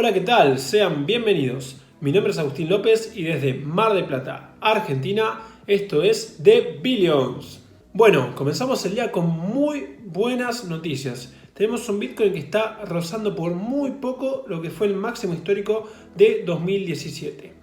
Hola, ¿qué tal? Sean bienvenidos. Mi nombre es Agustín López y desde Mar del Plata, Argentina, esto es The Billions. Bueno, comenzamos el día con muy buenas noticias. Tenemos un Bitcoin que está rozando por muy poco lo que fue el máximo histórico de 2017.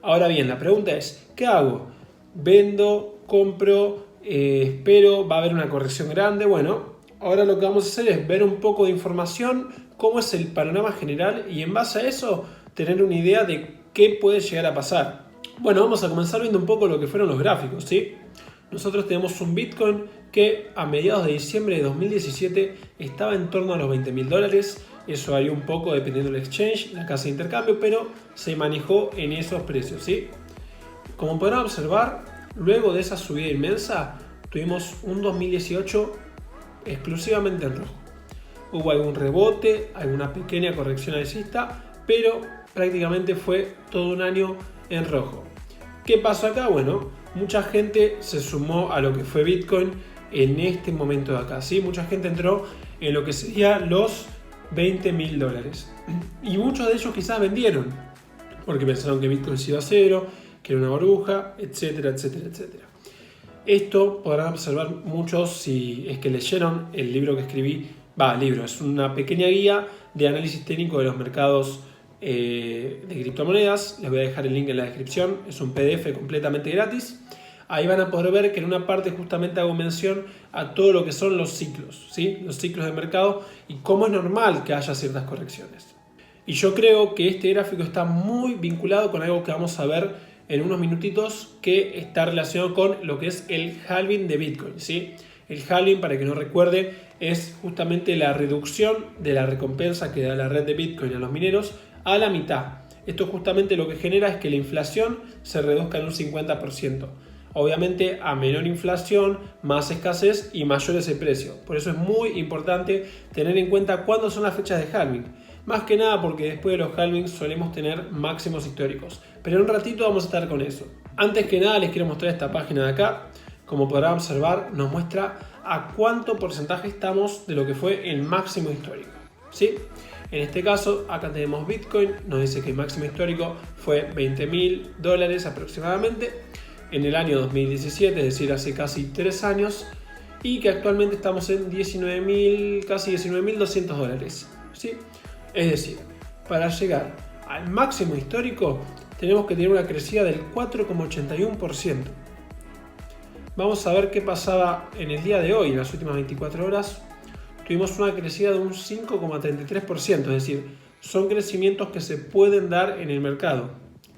Ahora bien, la pregunta es, ¿qué hago? ¿Vendo? ¿Compro? ¿Espero? ¿Va a haber una corrección grande? Bueno, ahora lo que vamos a hacer es ver un poco de información, cómo es el panorama general y en base a eso tener una idea de qué puede llegar a pasar. Bueno, vamos a comenzar viendo un poco lo que fueron los gráficos, ¿sí? Nosotros tenemos un Bitcoin que a mediados de diciembre de 2017 estaba en torno a los $20.000. Eso varía un poco dependiendo del exchange, la casa de intercambio, pero se manejó en esos precios, ¿sí? Como podrán observar, luego de esa subida inmensa, tuvimos un 2018 exclusivamente en rojo. Hubo algún rebote, alguna pequeña corrección alcista, pero prácticamente fue todo un año en rojo. ¿Qué pasó acá? Bueno, mucha gente se sumó a lo que fue Bitcoin en este momento de acá, ¿sí? Mucha gente entró en lo que serían los $20.000. Y muchos de ellos quizás vendieron, porque pensaron que Bitcoin se iba a cero, que era una burbuja, etcétera, etcétera, etcétera. Esto podrán observar muchos si es que leyeron el libro que escribí. Es una pequeña guía de análisis técnico de los mercados de criptomonedas. Les voy a dejar el link en la descripción. Es un PDF completamente gratis. Ahí van a poder ver que en una parte justamente hago mención a todo lo que son los ciclos, ¿sí? Los ciclos de mercado y cómo es normal que haya ciertas correcciones. Y yo creo que este gráfico está muy vinculado con algo que vamos a ver en unos minutitos, que está relacionado con lo que es el halving de Bitcoin, ¿sí? El halving, para que no recuerde, es justamente la reducción de la recompensa que da la red de Bitcoin a los mineros a la mitad. Esto justamente lo que genera es que la inflación se reduzca en un 50%. Obviamente, a menor inflación, más escasez y mayor es el precio. Por eso es muy importante tener en cuenta cuándo son las fechas de halving. Más que nada porque después de los halvings solemos tener máximos históricos. Pero en un ratito vamos a estar con eso. Antes que nada les quiero mostrar esta página de acá. Como podrán observar, nos muestra a cuánto porcentaje estamos de lo que fue el máximo histórico, ¿sí? En este caso, acá tenemos Bitcoin. Nos dice que el máximo histórico fue $20.000 aproximadamente en el año 2017, es decir, hace casi 3 años. Y que actualmente estamos en casi $19.200, ¿sí? Es decir, para llegar al máximo histórico tenemos que tener una crecida del 4,81%. Vamos a ver qué pasaba en el día de hoy, en las últimas 24 horas. Tuvimos una crecida de un 5,33%, es decir, son crecimientos que se pueden dar en el mercado.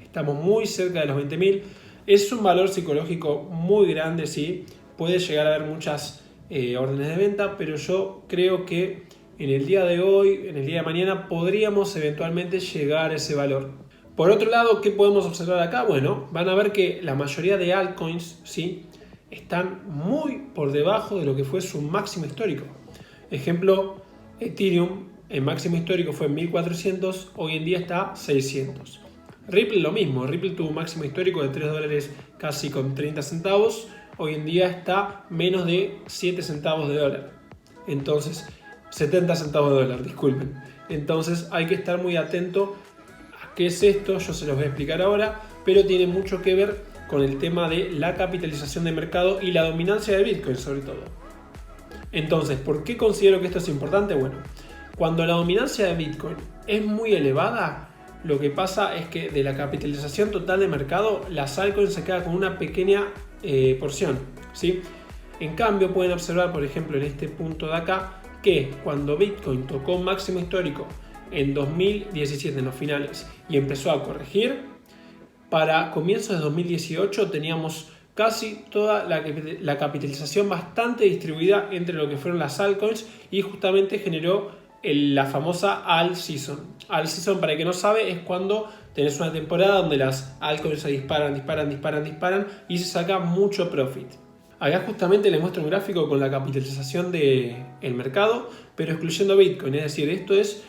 Estamos muy cerca de los 20.000. Es un valor psicológico muy grande, sí. Puede llegar a haber muchas órdenes de venta, pero yo creo que en el día de hoy, en el día de mañana, podríamos eventualmente llegar a ese valor. Por otro lado, ¿qué podemos observar acá? Bueno, van a ver que la mayoría de altcoins, ¿sí?, están muy por debajo de lo que fue su máximo histórico. Ejemplo, Ethereum, el máximo histórico fue en 1400, hoy en día está a 600. Ripple lo mismo, Ripple tuvo un máximo histórico de $3 casi con 30 centavos, hoy en día está menos de 7 centavos de dólar. Entonces, 70 centavos de dólar, disculpen. Entonces hay que estar muy atento a qué es esto, yo se los voy a explicar ahora, pero tiene mucho que ver con el tema de la capitalización de mercado y la dominancia de Bitcoin sobre todo. Entonces, ¿por qué considero que esto es importante? Bueno, cuando la dominancia de Bitcoin es muy elevada, lo que pasa es que de la capitalización total de mercado, las altcoins se quedan con una pequeña porción, ¿sí? En cambio, pueden observar, por ejemplo, en este punto de acá, que cuando Bitcoin tocó un máximo histórico en 2017, en los finales, y empezó a corregir, para comienzos de 2018 teníamos casi toda la capitalización bastante distribuida entre lo que fueron las altcoins y justamente generó la famosa alt season. Alt season, para el que no sabe, es cuando tenés una temporada donde las altcoins se disparan y se saca mucho profit. Acá justamente les muestro un gráfico con la capitalización del mercado, pero excluyendo Bitcoin, es decir, esto es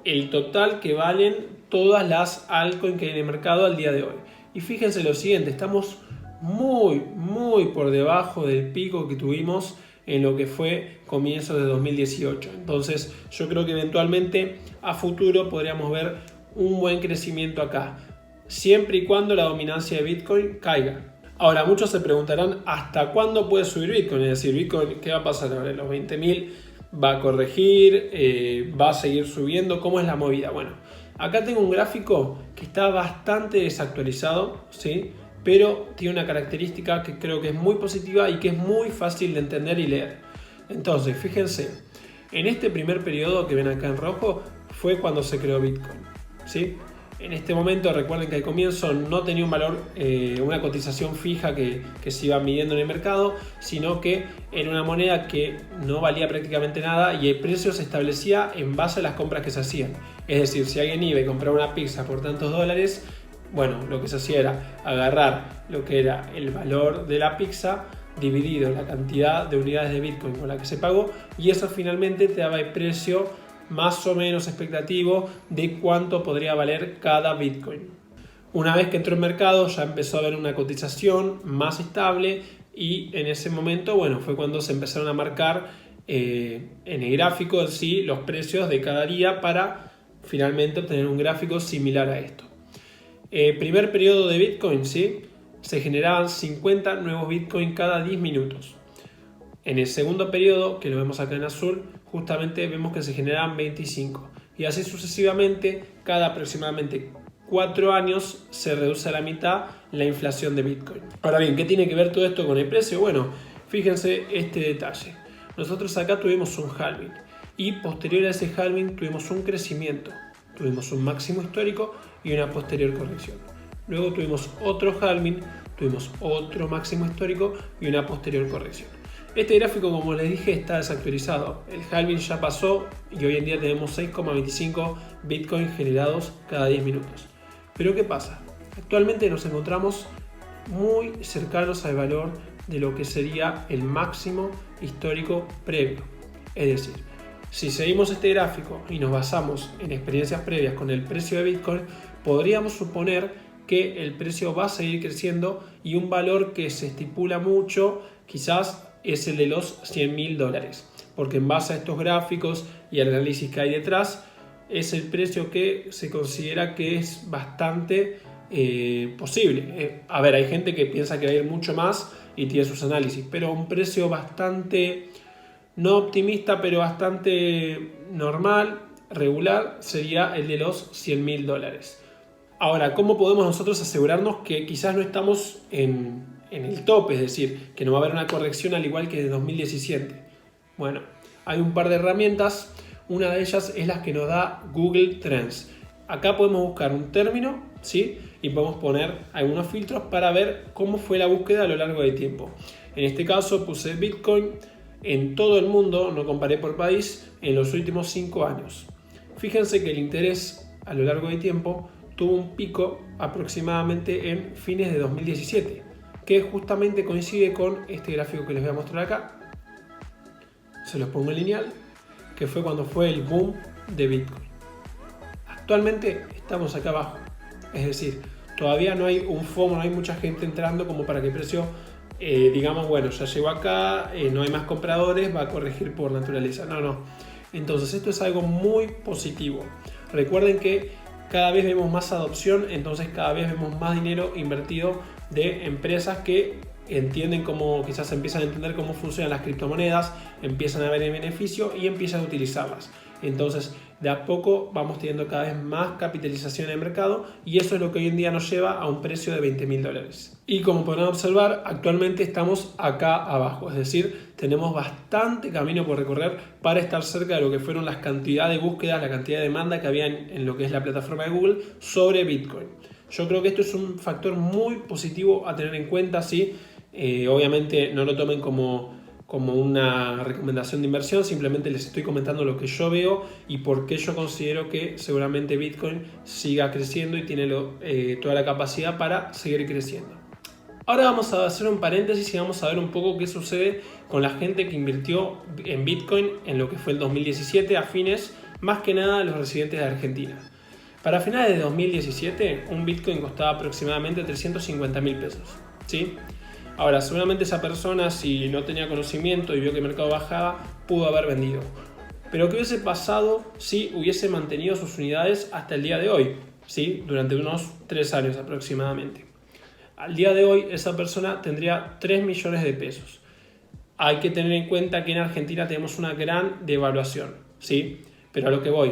el total que valen todas las altcoins que hay en el mercado al día de hoy. Y fíjense lo siguiente, estamos muy por debajo del pico que tuvimos en lo que fue comienzos de 2018. Entonces yo creo que eventualmente a futuro podríamos ver un buen crecimiento acá, siempre y cuando la dominancia de Bitcoin caiga. Ahora, muchos se preguntarán ¿hasta cuándo puede subir Bitcoin? Es decir, Bitcoin, ¿qué va a pasar ahora? ¿Los 20.000 va a corregir? ¿Va a seguir subiendo? ¿Cómo es la movida? Bueno, acá tengo un gráfico que está bastante desactualizado, ¿sí? Pero tiene una característica que creo que es muy positiva y que es muy fácil de entender y leer. Entonces, fíjense, en este primer periodo que ven acá en rojo fue cuando se creó Bitcoin, ¿sí? En este momento, recuerden que al comienzo no tenía un valor, una cotización fija que se iba midiendo en el mercado, sino que era una moneda que no valía prácticamente nada y el precio se establecía en base a las compras que se hacían. Es decir, si alguien iba y compraba una pizza por tantos dólares, bueno, lo que se hacía era agarrar lo que era el valor de la pizza dividido la cantidad de unidades de Bitcoin con la que se pagó y eso finalmente te daba el precio más o menos expectativo de cuánto podría valer cada Bitcoin. Una vez que entró en mercado ya empezó a haber una cotización más estable y en ese momento, bueno, fue cuando se empezaron a marcar en el gráfico en sí los precios de cada día para finalmente obtener un gráfico similar a esto. Primer periodo de Bitcoin, ¿sí? Se generaban 50 nuevos Bitcoin cada 10 minutos. En el segundo periodo, que lo vemos acá en azul, justamente vemos que se generaban 25. Y así sucesivamente, cada aproximadamente 4 años se reduce a la mitad la inflación de Bitcoin. Ahora bien, ¿qué tiene que ver todo esto con el precio? Bueno, fíjense este detalle. Nosotros acá tuvimos un halving y posterior a ese halving tuvimos un crecimiento. Tuvimos un máximo histórico y una posterior corrección. Luego tuvimos otro halving, tuvimos otro máximo histórico y una posterior corrección. Este gráfico, como les dije, está desactualizado. El halving ya pasó y hoy en día tenemos 6,25 Bitcoin generados cada 10 minutos. Pero ¿qué pasa? Actualmente nos encontramos muy cercanos al valor de lo que sería el máximo histórico previo. Es decir, si seguimos este gráfico y nos basamos en experiencias previas con el precio de Bitcoin, podríamos suponer que el precio va a seguir creciendo y un valor que se estipula mucho quizás es el de los $100.000, porque en base a estos gráficos y al análisis que hay detrás es el precio que se considera que es bastante posible. A ver, hay gente que piensa que va a ir mucho más y tiene sus análisis, pero un precio bastante no optimista, pero bastante normal, regular, sería el de los $100.000. Ahora, ¿cómo podemos nosotros asegurarnos que quizás no estamos en el tope? Es decir, que no va a haber una corrección al igual que de 2017. Bueno, hay un par de herramientas. Una de ellas es la que nos da Google Trends. Acá podemos buscar un término, ¿sí? Y podemos poner algunos filtros para ver cómo fue la búsqueda a lo largo del tiempo. En este caso puse Bitcoin en todo el mundo, no comparé por país, en los últimos 5 años. Fíjense que el interés a lo largo del tiempo tuvo un pico aproximadamente en fines de 2017, que justamente coincide con este gráfico que les voy a mostrar acá. Se los pongo en lineal, que fue cuando fue el boom de Bitcoin. Actualmente estamos acá abajo, es decir, todavía no hay un FOMO, no hay mucha gente entrando como para que el precio, digamos, bueno, ya llegó acá, no hay más compradores, va a corregir por naturaleza. No. Entonces esto es algo muy positivo. Recuerden que cada vez vemos más adopción, entonces cada vez vemos más dinero invertido de empresas que entienden cómo, quizás empiezan a entender cómo funcionan las criptomonedas, empiezan a ver el beneficio y empiezan a utilizarlas. Entonces, de a poco vamos teniendo cada vez más capitalización en el mercado y eso es lo que hoy en día nos lleva a un precio de $20.000. Y como podrán observar, actualmente estamos acá abajo, es decir, tenemos bastante camino por recorrer para estar cerca de lo que fueron las cantidades de búsquedas, la cantidad de demanda que había en lo que es la plataforma de Google sobre Bitcoin. Yo creo que esto es un factor muy positivo a tener en cuenta, ¿sí? Obviamente no lo tomen como una recomendación de inversión, simplemente les estoy comentando lo que yo veo y por qué yo considero que seguramente Bitcoin siga creciendo y tiene toda la capacidad para seguir creciendo. Ahora vamos a hacer un paréntesis y vamos a ver un poco qué sucede con la gente que invirtió en Bitcoin en lo que fue el 2017 a fines, más que nada los residentes de Argentina. Para finales de 2017 un Bitcoin costaba aproximadamente 350.000 pesos, ¿sí? Ahora, seguramente esa persona, si no tenía conocimiento y vio que el mercado bajaba, pudo haber vendido. pero ¿qué hubiese pasado si hubiese mantenido sus unidades hasta el día de hoy? ¿Sí? Durante unos 3 años aproximadamente. Al día de hoy esa persona tendría 3 millones de pesos. Hay que tener en cuenta que en Argentina tenemos una gran devaluación, ¿sí? Pero a lo que voy,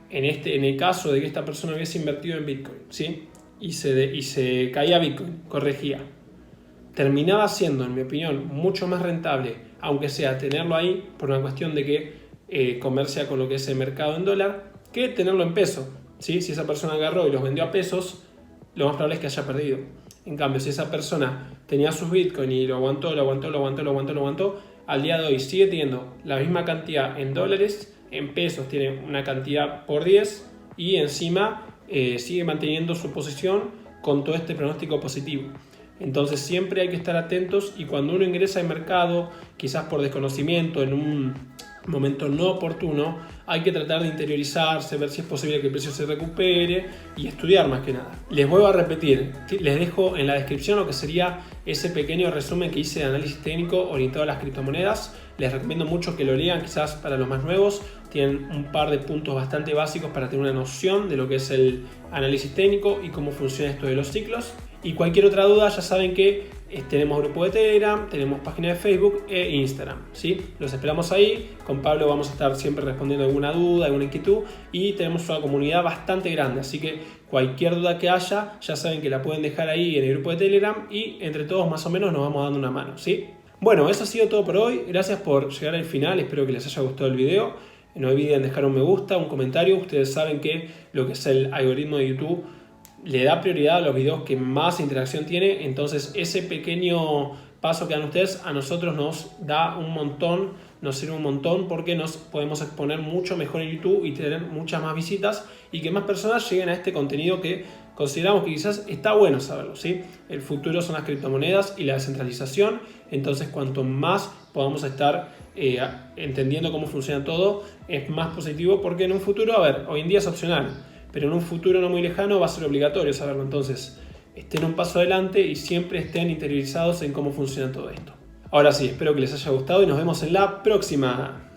en el caso de que esta persona hubiese invertido en Bitcoin, ¿sí? Y se caía Bitcoin, corregía, terminaba siendo, en mi opinión, mucho más rentable, aunque sea tenerlo ahí por una cuestión de que comercia con lo que es el mercado en dólar, que tenerlo en peso, ¿sí? Si esa persona agarró y los vendió a pesos, lo más probable es que haya perdido. En cambio, si esa persona tenía sus Bitcoin y lo aguantó, al día de hoy sigue teniendo la misma cantidad en dólares, en pesos tiene una cantidad por 10 y encima sigue manteniendo su posición con todo este pronóstico positivo. Entonces siempre hay que estar atentos y cuando uno ingresa al mercado, quizás por desconocimiento, en un momento no oportuno, hay que tratar de interiorizarse, ver si es posible que el precio se recupere y estudiar más que nada. Les vuelvo a repetir, les dejo en la descripción lo que sería ese pequeño resumen que hice de análisis técnico orientado a las criptomonedas. Les recomiendo mucho que lo lean, quizás para los más nuevos. Tienen un par de puntos bastante básicos para tener una noción de lo que es el análisis técnico y cómo funciona esto de los ciclos. Y cualquier otra duda ya saben que tenemos grupo de Telegram, tenemos página de Facebook e Instagram, ¿sí? Los esperamos ahí. Con Pablo vamos a estar siempre respondiendo alguna duda, alguna inquietud y tenemos una comunidad bastante grande, así que cualquier duda que haya ya saben que la pueden dejar ahí en el grupo de Telegram y entre todos más o menos nos vamos dando una mano, ¿sí? Bueno, eso ha sido todo por hoy. Gracias por llegar al final, espero que les haya gustado el video. No olviden dejar un me gusta, un comentario. Ustedes saben que lo que es el algoritmo de YouTube le da prioridad a los videos que más interacción tiene, entonces ese pequeño paso que dan ustedes a nosotros nos da un montón, nos sirve un montón porque nos podemos exponer mucho mejor en YouTube y tener muchas más visitas y que más personas lleguen a este contenido que consideramos que quizás está bueno saberlo, ¿sí? El futuro son las criptomonedas y la descentralización, entonces cuanto más podamos estar entendiendo cómo funciona todo, es más positivo porque en un futuro, a ver, hoy en día es opcional, pero en un futuro no muy lejano va a ser obligatorio saberlo. Entonces, estén un paso adelante y siempre estén interiorizados en cómo funciona todo esto. Ahora sí, espero que les haya gustado y nos vemos en la próxima.